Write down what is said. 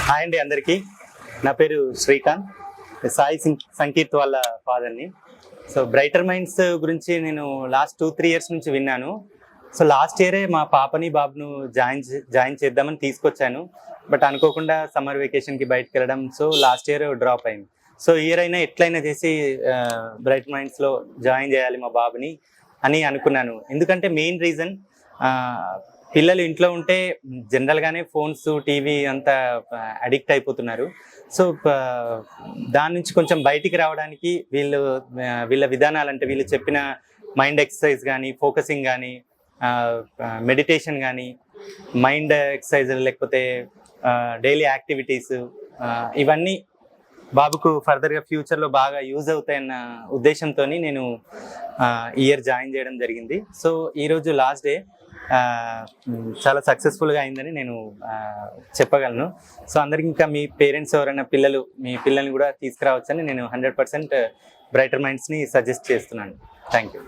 Hi అండి అందరికీ. నా పేరు శ్రీకాంత్, సాయి సంకీర్త్ వాళ్ళ ఫాదర్ని. సో బ్రైటర్ మైండ్స్ గురించి నేను లాస్ట్ 2-3 ఇయర్స్ నుంచి విన్నాను. సో లాస్ట్ ఇయరే మా పాపని బాబును జాయిన్ చేద్దామని తీసుకొచ్చాను. బట్ అనుకోకుండా సమ్మర్ వెకేషన్కి బయటకు వెళ్ళడం, సో లాస్ట్ ఇయర్ డ్రాప్ అయింది. సో ఇయర్ అయినా ఎట్లయినా చేసి బ్రైట్ మైండ్స్లో జాయిన్ చేయాలి మా బాబుని అని అనుకున్నాను. ఎందుకంటే మెయిన్ రీజన్, పిల్లలు ఇంట్లో ఉంటే జనరల్గానే ఫోన్స్, టీవీ అంతా అడిక్ట్ అయిపోతున్నారు. సో దాని నుంచి కొంచెం బయటికి రావడానికి వీళ్ళ విధానాలు, అంటే వీళ్ళు చెప్పిన మైండ్ ఎక్సర్సైజ్ కానీ, ఫోకసింగ్ కానీ, మెడిటేషన్ కానీ, మైండ్ ఎక్సర్సైజ్ లేకపోతే డైలీ యాక్టివిటీస్, ఇవన్నీ బాబుకు ఫర్దర్గా ఫ్యూచర్లో బాగా యూజ్ అవుతాయన్న ఉద్దేశంతో నేను ఇయర్ జాయిన్ చేయడం జరిగింది. సో ఈరోజు లాస్ట్ డే, చాలా సక్సెస్ఫుల్గా అయిందని నేను చెప్పగలను. సో అందరికి, ఇంకా మీ పేరెంట్స్ ఎవరైనా మీ పిల్లల్ని కూడా తీసుకురావచ్చని నేను 100% బ్రైటర్ మైండ్స్ని సజెస్ట్ చేస్తున్నాను. Thank you.